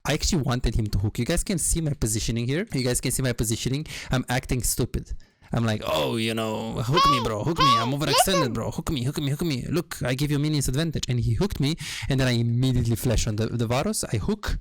I actually wanted him to hook. You guys can see my positioning here. You guys can see my positioning. I'm acting stupid. I'm like, oh, you know, hook me, bro, hook me. I'm overextended, bro. Hook me, hook me, hook me. Look, I give you minions advantage. And he hooked me, and then I immediately flash on the Varus. I hook,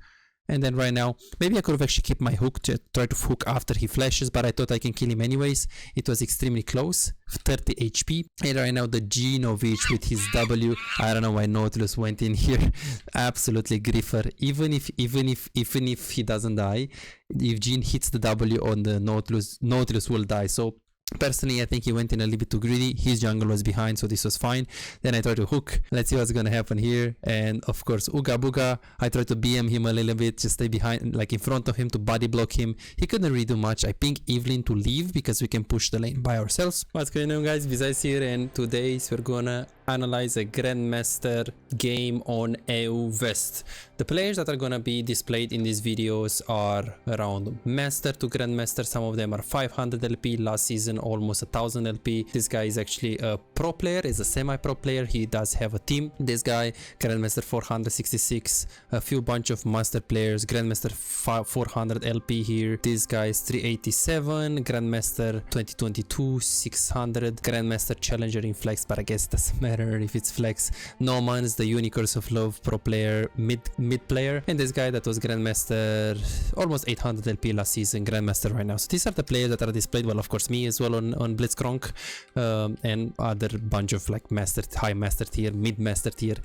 and then right now, maybe I could have actually kept my hook to try to hook after he flashes, but I thought I can kill him anyways. It was extremely close, 30 HP. And right now the Genovich with his W. I don't know why Nautilus went in here. Absolutely griffer. Even if he doesn't die, if Gene hits the W on the Nautilus will die. So personally, I think he went in a little bit too greedy. His jungle was behind, so this was fine. Then I tried to hook. Let's see what's gonna happen here. And of course, Uga Buga. I tried to BM him a little bit, just stay behind, like in front of him to body block him. He couldn't really do much. I ping Evelyn to leave because we can push the lane by ourselves. What's going on, guys? Visais here, and today we're gonna analyze a Grandmaster game on EU West. The players that are gonna be displayed in these videos are around Master to Grandmaster. Some of them are 500 LP, last season almost 1000 LP. This guy is actually a pro player, is a semi-pro player. He does have a team. This guy, Grandmaster 466, a few bunch of master players, Grandmaster 400 LP here. This guy is 387, Grandmaster 2022 600, Grandmaster Challenger in Flex, but I guess it doesn't matter if it's Flex. Noman's the Unicorns of Love pro player, mid player, and this guy that was Grandmaster almost 800 LP last season, Grandmaster right now. So these are the players that are displayed. Well, of course, me as well on Blitzcrank, and other bunch of like master, high master tier, mid master tier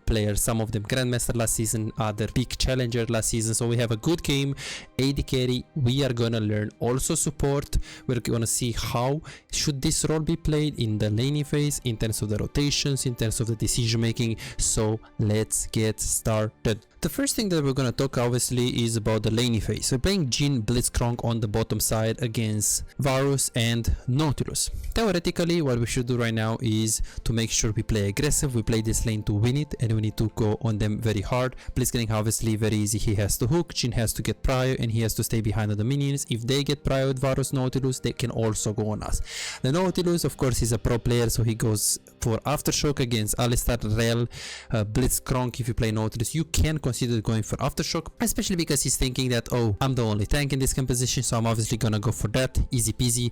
players. Some of them Grandmaster last season, other big Challenger last season. So we have a good game. AD carry. We are gonna learn also support. We're gonna see how should this role be played in the laning phase, in terms of the rotations, in terms of the decision making. So let's get started. The first thing that we're gonna talk obviously is about the laning phase. So playing Jhin Blitzcrank on the bottom side against Varus and Nautilus. Theoretically, what we should do right now is to make sure we play aggressive. We play this lane to win it, and we need to go on them very hard. Blitzcrank obviously very easy. He has to hook, Jhin has to get prio, and he has to stay behind the minions. If they get prio with Varus Nautilus, they can also go on us. The Nautilus, of course, is a pro player, so he goes for Aftershock against Alistar, Rel, Blitzcrank. If you play Nautilus, you can consider going for Aftershock, especially because he's thinking that, oh, I'm the only tank in this composition, so I'm obviously gonna go for that. Easy peasy.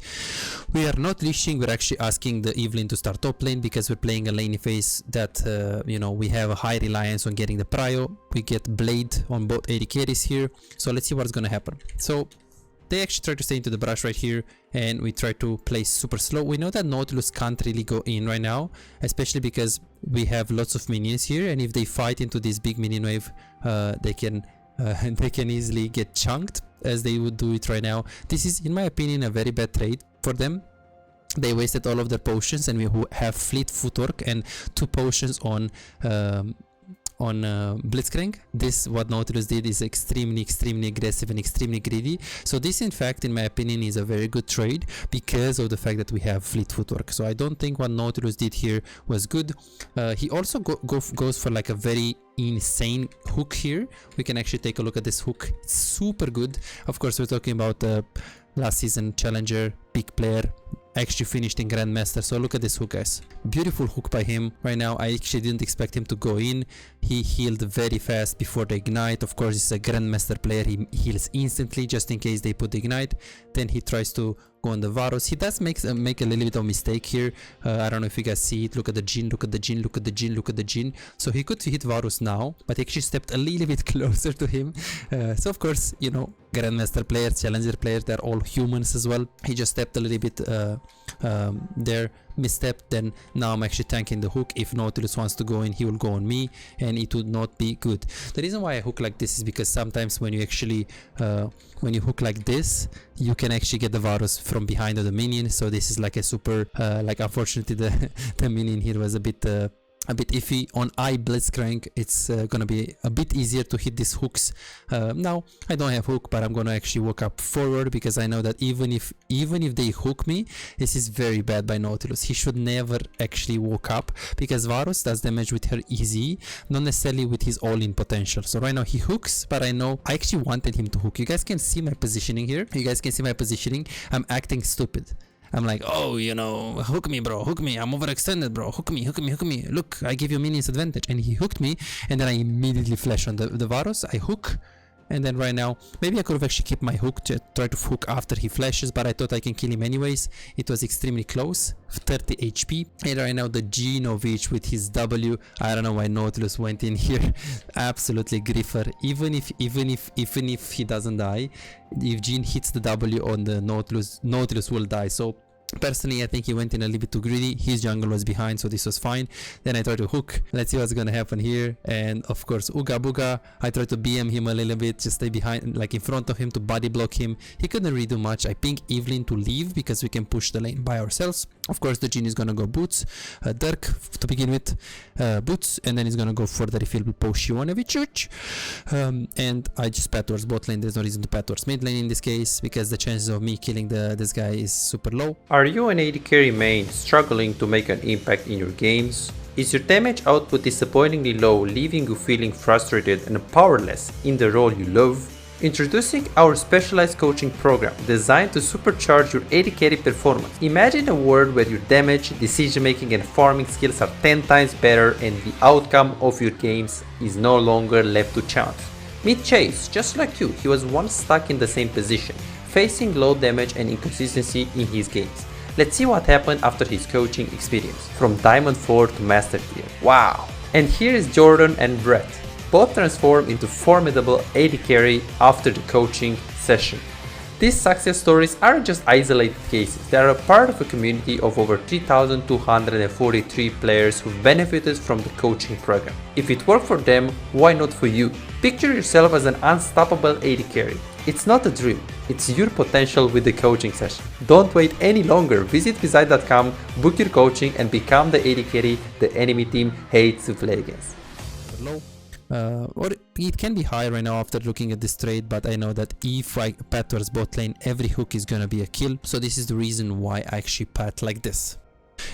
We are not leashing, we're actually asking the Evelyn to start top lane because we're playing a lane phase that you know, we have a high reliance on getting the prio. We get Blade on both AD carries here, so let's see what's gonna happen. So they actually try to stay into the brush right here, and we try to play super slow. We know that Nautilus can't really go in right now, especially because we have lots of minions here, and if they fight into this big minion wave, they can easily get chunked as they would do it right now. This is, in my opinion, a very bad trade for them. They wasted all of their potions, and we have fleet footwork and 2 potions on Blitzcrank. This, what Nautilus did, is extremely aggressive and extremely greedy. So this, in fact, in my opinion, is a very good trade because of the fact that we have fleet footwork. So I don't think what Nautilus did here was good. He also goes for like a very insane hook here. We can actually take a look at this hook. It's super good. Of course, we're talking about last season Challenger, big player, actually finished in Grandmaster. So look at this hook, guys. Beautiful hook by him. Right now, I actually didn't expect him to go in. He healed very fast before the ignite. Of course, he's a Grandmaster player. He heals instantly just in case they put the ignite. Then he tries to go on the Varus. He does make a little bit of mistake here. I don't know if you guys see it. Look at the Jhin, look at the Jhin, look at the Jhin, look at the Jhin. So he could hit Varus now, but he actually stepped a little bit closer to him. So of course, you know, Grandmaster players, Challenger players, they're all humans as well. He just stepped a little bit there, misstepped. Then now I'm actually tanking the hook. If Nautilus wants to go in, he will go on me, and it would not be good. The reason why I hook like this is because sometimes when you actually when you hook like this, you can actually get the Varus from behind of the minion. So this is like a super like, unfortunately the minion here was a bit iffy. On Blitzcrank, it's gonna be a bit easier to hit these hooks. Now I don't have hook, but I'm gonna actually walk up forward because I know that even if they hook me, this is very bad by Nautilus. He should never actually walk up because Varus does damage with her easy, not necessarily with his all-in potential. So right now he hooks, but I know I actually wanted him to hook. You guys can see my positioning here. You guys can see my positioning. I'm acting stupid. I'm like, oh, you know, hook me, bro, hook me. I'm overextended, bro. Hook me, hook me, hook me. Look, I give you minions advantage. And he hooked me, and then I immediately flash on the Varus. I hook, And then right now, maybe I could have actually kept my hook to try to hook after he flashes, but I thought I can kill him anyways. It was extremely close, 30 HP. And right now the Genovich with his W, I don't know why Nautilus went in here. Absolutely griffer. Even if he doesn't die, if Gene hits the W on the Nautilus will die. So personally, I think he went in a little bit too greedy. His jungle was behind, so this was fine. Then I tried to hook. Let's see what's gonna happen here. And of course, Uga Buga. I tried to BM him a little bit, just stay behind, like in front of him to body block him. He couldn't really do much. I ping Evelyn to leave because we can push the lane by ourselves. Of course, the Gene is gonna go boots, Dirk to begin with, boots, and then he's gonna go for the refillable post Ivanovic. And I just pat towards bot lane. There's no reason to pat towards mid lane in this case because the chances of me killing this guy is super low. Are you an AD carry main struggling to make an impact in your games? Is your damage output disappointingly low, leaving you feeling frustrated and powerless in the role you love? Introducing our specialized coaching program designed to supercharge your AD carry performance. Imagine a world where your damage, decision making and farming skills are 10 times better and the outcome of your games is no longer left to chance. Meet Chase, just like you, he was once stuck in the same position, facing low damage and inconsistency in his games. Let's see what happened after his coaching experience, from Diamond 4 to Master Tier. Wow! And here is Jordan and Brett, both transformed into formidable AD carry after the coaching session. These success stories aren't just isolated cases, they are a part of a community of over 3,243 players who benefited from the coaching program. If it worked for them, why not for you? Picture yourself as an unstoppable AD carry. It's not a dream, it's your potential with the coaching session. Don't wait any longer, visit Visite.com, book your coaching and become the AD carry the enemy team hates to play against. Low. Or it can be high right now after looking at this trade, but I know that if I pat towards bot lane, every hook is gonna be a kill. So this is the reason why I actually pat like this.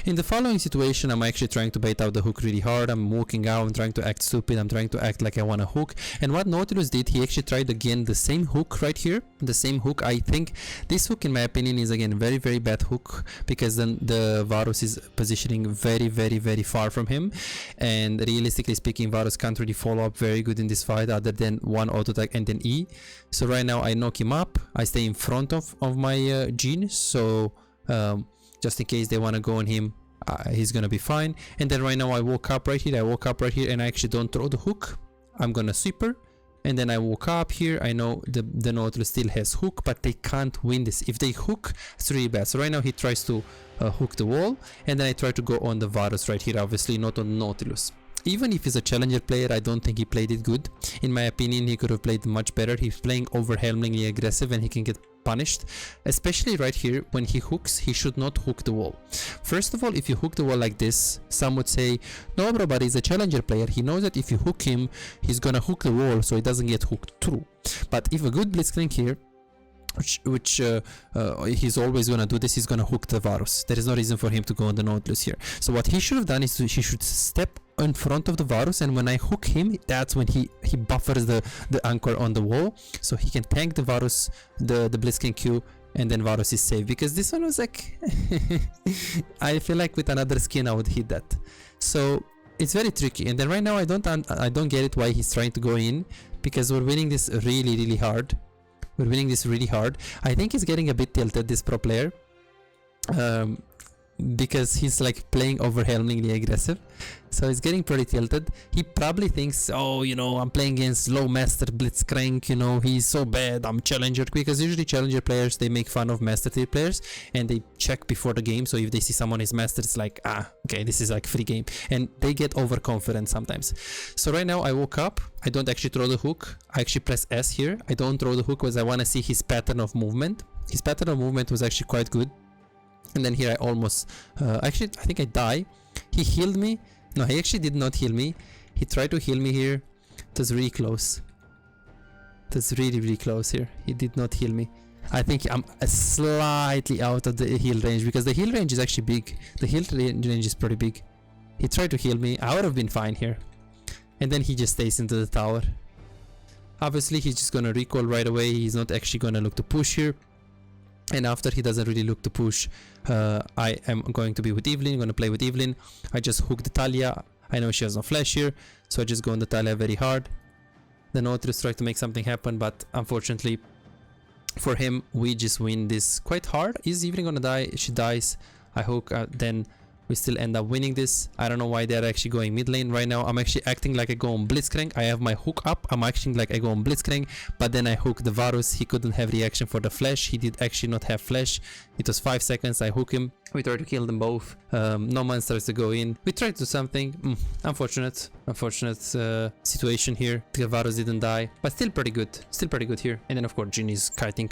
In the following situation, I'm actually trying to bait out the hook really hard. I'm walking out, I'm trying to act stupid, I'm trying to act like I want a hook. And what Nautilus did, he actually tried again the same hook right here. The same hook. I think this hook, in my opinion, is again very, very bad hook because then the Varus is positioning very, very, very far from him. And realistically speaking, Varus can't really follow up very good in this fight other than one auto attack and then E. So right now I knock him up. I stay in front of my Gene. So just in case they want to go on him, he's gonna be fine. And then right now I woke up right here, and I actually don't throw the hook. I'm gonna sweeper, and then I woke up here. I know the Nautilus still has hook, but they can't win this. If they hook, it's really bad. So right now he tries to hook the wall, and then I try to go on the Varus right here, obviously not on Nautilus. Even if he's a challenger player, I don't think he played it good. In my opinion, he could have played much better. He's playing overwhelmingly aggressive and he can get punished. Especially right here, when he hooks, he should not hook the wall. First of all, if you hook the wall like this, some would say, no bro, but he's a challenger player. He knows that if you hook him, he's gonna hook the wall so he doesn't get hooked through. But if a good blitzcrank here, which he's always gonna do this, he's gonna hook the Varus. There is no reason for him to go on the Nautilus here. So what he should have done is he should step in front of the Varus, and when I hook him, that's when he buffers the anchor on the wall, so he can tank the Varus, the blitzcrank Q, and then Varus is safe. Because this one was like I feel like with another skin I would hit that. So it's very tricky. And then right now I don't get it why he's trying to go in, because we're winning this really hard. We're winning this really hard. I think he's getting a bit tilted, this pro player, because he's like playing overwhelmingly aggressive. So he's getting pretty tilted. He probably thinks, oh, you know, I'm playing against low master blitzcrank, you know, he's so bad, I'm challenger. Because usually challenger players, they make fun of master tier players and they check before the game. So if they see someone is master, it's like, okay, this is like free game, and they get overconfident sometimes. So right now I woke up, I don't actually throw the hook, I actually press S here. I don't throw the hook because I want to see his pattern of movement. His pattern of movement was actually quite good. And then here I almost, actually I think I die. He healed me. No, he actually did not heal me. He tried to heal me here. It was really close. It was really close here. He did not heal me. I think I'm slightly out of the heal range, because the heal range is actually big. The heal range is pretty big. He tried to heal me. I would have been fine here. And then he just stays into the tower. Obviously he's just gonna recall right away. He's not actually gonna look to push here. And after he doesn't really look to push, I am going to be with Evelyn. I'm going to play with Evelyn. I just hook the Talia. I know she has no flash here, so I just go on the Talia very hard. The Nautilus tried to make something happen, but unfortunately for him, we just win this quite hard. Is Evelyn gonna die? She dies. I hook, then we still end up winning this. I don't know why they're actually going mid lane right now. I'm actually acting like I go on Blitzcrank. I have my hook up. I'm acting like I go on Blitzcrank, but then I hook the Varus. He couldn't have reaction for the flash. He did actually not have flash. It was 5 seconds. I hook him. We try to kill them both. No man starts to go in. We try to do something. Unfortunate situation here. The Varus didn't die, but still pretty good. Still pretty good here. And then of course Jhin is kiting.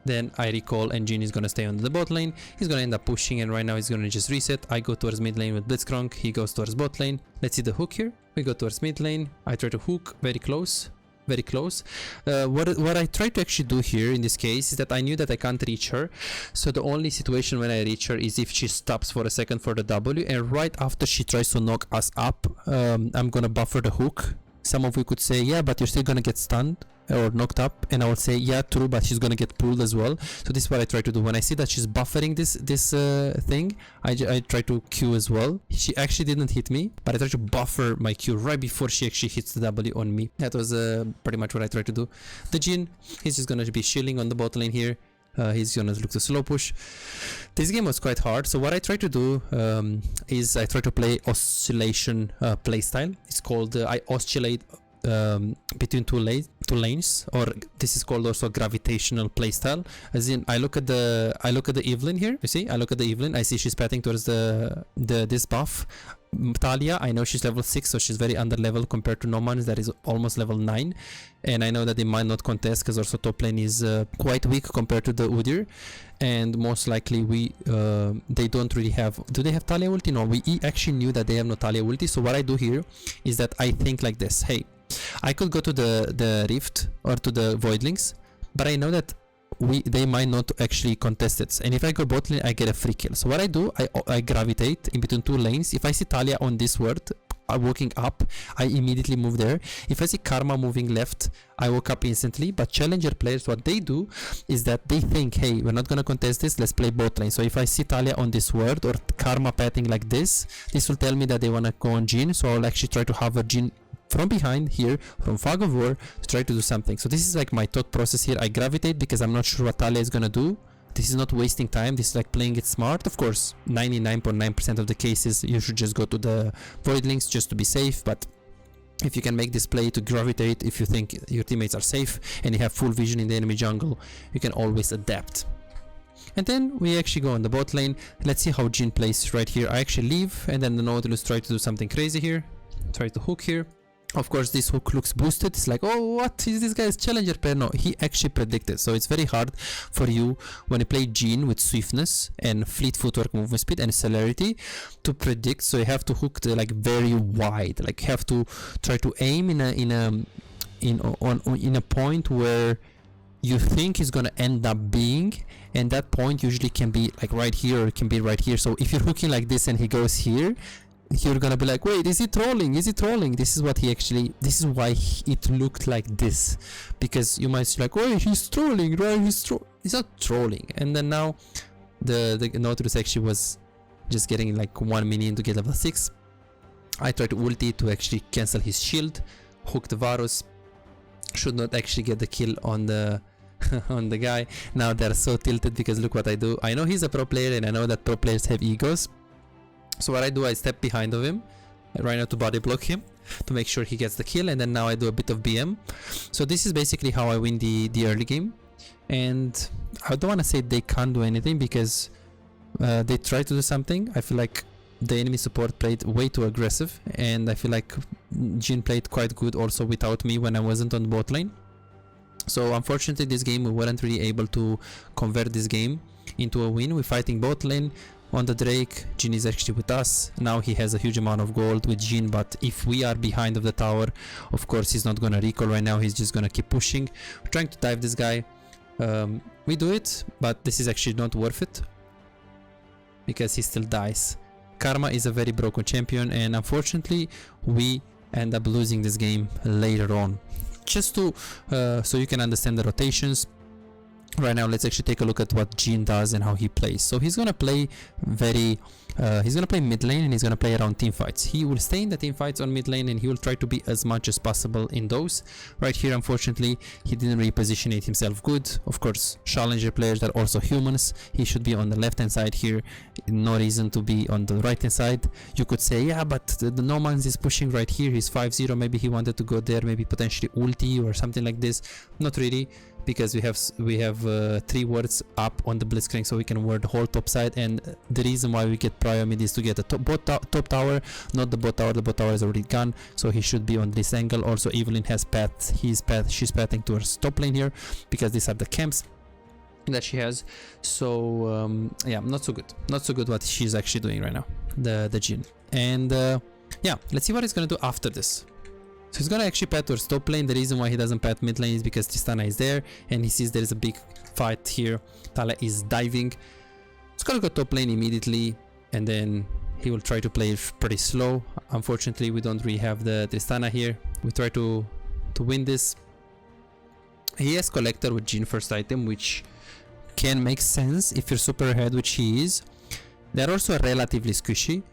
Then I recall and Jhin is gonna stay on the bot lane. He's gonna end up pushing, and right now he's gonna just reset. I go towards mid lane with Blitzcrank. He goes towards bot lane. Let's see the hook here. We go towards mid lane. I try to hook very close. Very close. What I try to actually do here in this case is that I knew that I can't reach her, so the only situation when I reach her is if she stops for a second for the W, and right after she tries to knock us up, I'm gonna buffer the hook. Some of you could say, yeah, but you're still gonna get stunned or knocked up, and I would say, yeah, true, but she's gonna get pulled as well. So this is what I try to do. When I see that she's buffering this thing, I try to Q as well. She actually didn't hit me, but I try to buffer my Q right before she actually hits the W on me. That was pretty much what I tried to do. The Jhin, he's just gonna be shielding on the bot lane here. He's gonna look to slow push. This game was quite hard, so what I try to do is I try to play oscillation playstyle. It's called I oscillate between two lanes, or this is called also gravitational playstyle. As in, I look at the Evelyn here. You see, I look at the Evelyn. I see she's pathing towards this buff. Talia, I know she's level 6, so she's very under level compared to Nomans that is almost level 9, and I know that they might not contest because also top lane is quite weak compared to the Udyr, and most likely they don't really have. Do they have Talia ulti? No, we actually knew that they have no Talia ulti. So what I do here is that I think like this: hey, I could go to the Rift or to the Voidlings, but I know that they might not actually contest it, and if I go bot lane I get a free kill. So what I do, I gravitate in between two lanes. If I see Talia on this ward walking up, I immediately move there. If I see Karma moving left, I walk up instantly. But challenger players, what they do is that they think, hey, we're not gonna contest this, let's play bot lane. So if I see Talia on this ward or Karma pathing like this will tell me that they wanna go on Jhin, so I'll actually try to have a Jhin from behind here, from Fog of War, to try to do something. So this is like my thought process here. I gravitate because I'm not sure what Talia is gonna do. This is not wasting time. This is like playing it smart. Of course, 99.9% of the cases you should just go to the Voidlings just to be safe, but if you can make this play to gravitate, if you think your teammates are safe and you have full vision in the enemy jungle, you can always adapt. And then we actually go on the bot lane. Let's see how Jhin plays right here. I actually leave, and then the Nautilus try to do something crazy here. Try to hook here. Of course, this hook looks boosted. It's like, oh, what is this guy's challenger player? No, he actually predicted. So it's very hard for you when you play Jhin with swiftness and fleet footwork, movement speed, and celerity to predict. So you have to hook the, like, very wide. Like, you have to try to aim in a point where you think is gonna end up being, and that point usually can be like right here, or it can be right here. So if you're hooking like this and he goes here, you're gonna be like, wait, is he trolling? Is he trolling? This is what he actually, this is why it looked like this, because you might say like, wait, he's trolling, right? He's not trolling. And then now the Nautilus actually was just getting like 1 minion to get level 6. I tried to ulti to actually cancel his shield, hook the Varus. Should not actually get the kill on the on the guy. Now they're so tilted because look what I do. I know he's a pro player, and I know that pro players have egos. So what I do, I step behind of him right now to body block him to make sure he gets the kill, and then now I do a bit of BM. So this is basically how I win the early game. And I don't want to say they can't do anything, because they try to do something. I feel like the enemy support played way too aggressive, and I feel like Jhin played quite good also without me when I wasn't on bot lane. So unfortunately this game we weren't really able to convert this game into a win. We're fighting bot lane on the Drake. Jhin is actually with us. Now he has a huge amount of gold with Jhin, but if we are behind of the tower, of course he's not gonna recall right now. He's just gonna keep pushing. We're trying to dive this guy. We do it, but this is actually not worth it because he still dies. Karma is a very broken champion, and unfortunately we end up losing this game later on. Just to so you can understand the rotations, Right now, let's actually take a look at what Jhin does and how he plays. So he's gonna play he's gonna play mid lane, and he's gonna play around team fights. He will stay in the team fights on mid lane, and he will try to be as much as possible in those. Right here, unfortunately, he didn't reposition it himself good. Of course, challenger players are also humans. He should be on the left hand side here. No reason to be on the right hand side. You could say, yeah, but the Nomans is pushing right here. He's 5-0. Maybe he wanted to go there, maybe potentially ulti or something like this. Not really, because we have 3 wards up on the Blitzcrank, so we can ward the whole top side. And the reason why we get prior mid is to get the top tower, not the bot tower. The bot tower is already gone, so he should be on this angle. Also, Evelyn has path. She's pathing towards top lane here, because these are the camps that she has. So yeah, not so good what she's actually doing right now, the Jhin. And yeah, let's see what he's gonna do after this. So he's gonna actually path towards top lane. The reason why he doesn't path mid lane is because Tristana is there, and he sees there is a big fight here. Tala is diving. He's gonna go top lane immediately, and then he will try to play pretty slow. Unfortunately, we don't really have the Tristana here. We try to win this. He has Collector with Jhin first item, which can make sense if you're super ahead, which he is. They're also relatively squishy.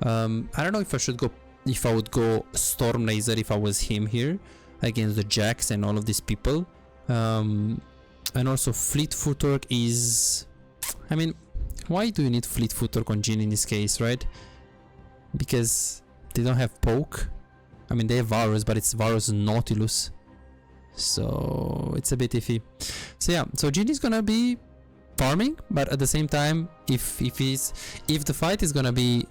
I don't know if I would go Storm Laser if I was him here against the Jax and all of these people. And also Fleet Footwork is, I mean, why do you need Fleet Footwork on Jhin in this case, right? Because they don't have poke. I mean, they have Varus, but it's Varus Nautilus, so it's a bit iffy. So yeah, so Jhin is gonna be farming, but at the same time, if the fight is gonna be,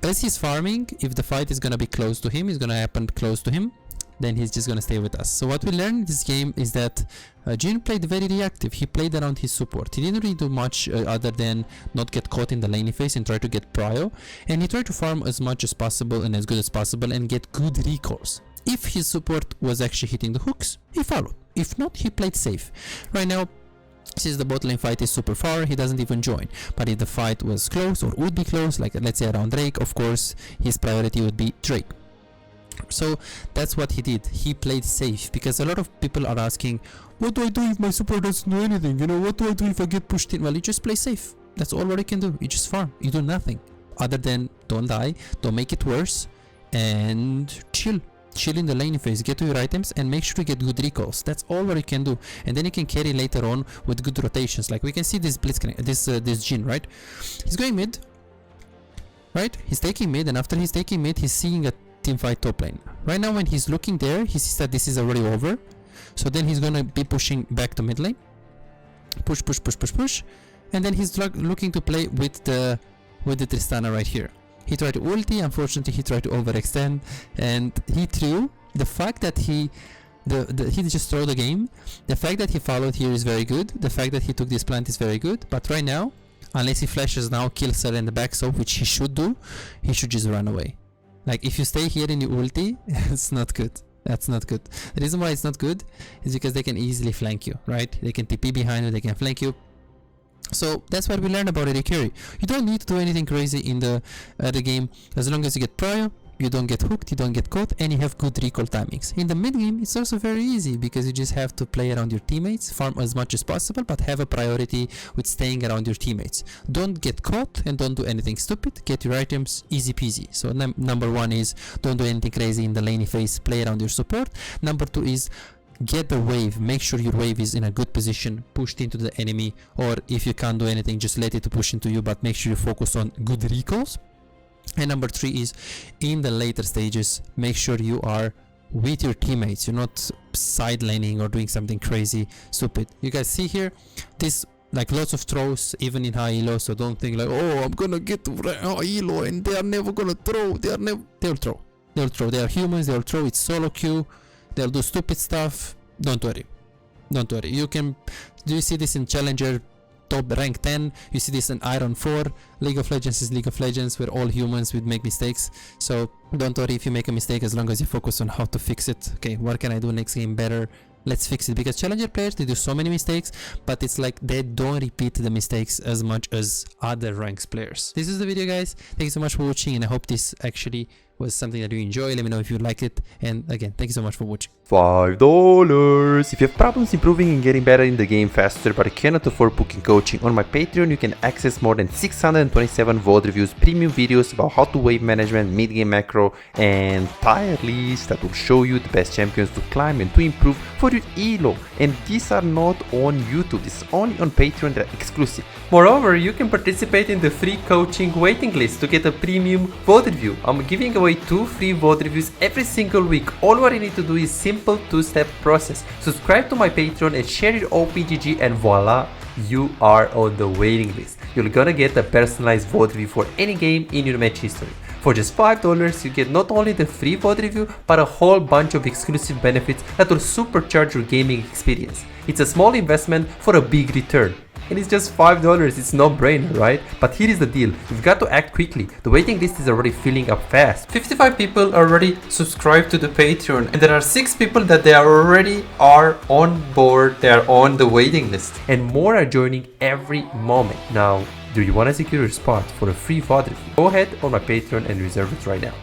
as he's farming, if the fight is gonna be close to him, it's gonna happen close to him, then he's just gonna stay with us. So what we learned in this game is that Jhin played very reactive. He played around his support. He didn't really do much other than not get caught in the laning phase and try to get prio, and he tried to farm as much as possible and as good as possible and get good recalls. If his support was actually hitting the hooks, he followed. If not, he played safe. Right now, since the bot lane fight is super far, he doesn't even join. But if the fight was close or would be close, like let's say around Drake, of course his priority would be Drake. So that's what he did. He played safe, because a lot of people are asking, what do I do if my support doesn't do anything? You know, what do I do if I get pushed in? Well, you just play safe. That's all what you can do. You just farm. You do nothing other than don't die, don't make it worse, and chill in the lane phase, get to your items and make sure to get good recalls. That's all what you can do, and then you can carry later on with good rotations. Like we can see this Blitzcrank, this Jhin, right? He's going mid, right? He's taking mid, and after he's taking mid, he's seeing a team fight top lane. Right now, when he's looking there, he sees that this is already over, so then he's gonna be pushing back to mid lane, push, and then he's looking to play with the Tristana right here. He tried to ulti, unfortunately he tried to overextend, and he threw. The fact that he just threw the game, the fact that he followed here is very good, the fact that he took this plant is very good, but right now, unless he flashes now, kills her in the backside, which he should do, he should just run away. Like if you stay here in your ulti, it's not good. That's not good. The reason why it's not good is because they can easily flank you, right? They can TP behind you, they can flank you. So that's what we learned about AD carry. You don't need to do anything crazy in the game. As long as you get prior, you don't get hooked, you don't get caught, and you have good recall timings. In the mid game, it's also very easy, because you just have to play around your teammates, farm as much as possible, but have a priority with staying around your teammates. Don't get caught and don't do anything stupid. Get your items, easy peasy. So number 1 is don't do anything crazy in the laning phase, play around your support. Number 2 is get the wave, make sure your wave is in a good position, pushed into the enemy, or if you can't do anything, just let it push into you, but make sure you focus on good recalls. And number 3 is in the later stages, make sure you are with your teammates. You're not side laning or doing something crazy stupid. You guys see here this, like lots of throws even in high elo, so don't think like, oh, I'm gonna get to high elo and they are never gonna throw. They'll throw. They are humans, they'll throw. It's solo queue. They'll do stupid stuff. Don't worry. You can, do you see this in Challenger top rank 10? You see this in Iron 4. League of Legends is League of Legends. We're all humans, we make mistakes. So don't worry if you make a mistake, as long as you focus on how to fix it. Okay, what can I do next game better? Let's fix it. Because Challenger players, they do so many mistakes, but it's like they don't repeat the mistakes as much as other ranks players. This is the video, guys. Thank you so much for watching, and I hope this actually was something that you enjoy. Let me know if you liked it. And again, thank you so much for watching. $5. If you have problems improving and getting better in the game faster but cannot afford booking coaching, on my Patreon you can access more than 627 VOD reviews, premium videos about how to wave management, mid-game macro, and tier lists that will show you the best champions to climb and to improve for your elo. And these are not on YouTube, this is only on Patreon, they're exclusive. Moreover, you can participate in the free coaching waiting list to get a premium VOD review. I'm giving away 2 free VOD reviews every single week. All what you need to do is simple 2-step process. Subscribe to my Patreon and share your OPGG, and voila, you are on the waiting list. You're gonna get a personalized VOD review for any game in your match history. For just $5, you get not only the free VOD review, but a whole bunch of exclusive benefits that will supercharge your gaming experience. It's a small investment for a big return. And it's just $5, it's no brainer, right? But here is the deal, you've got to act quickly. The waiting list is already filling up fast. 55 people already subscribed to the Patreon, and there are 6 people that they already are on board, they are on the waiting list. And more are joining every moment. Now, do you want to secure your spot for a free VOD review? Go ahead on my Patreon and reserve it right now.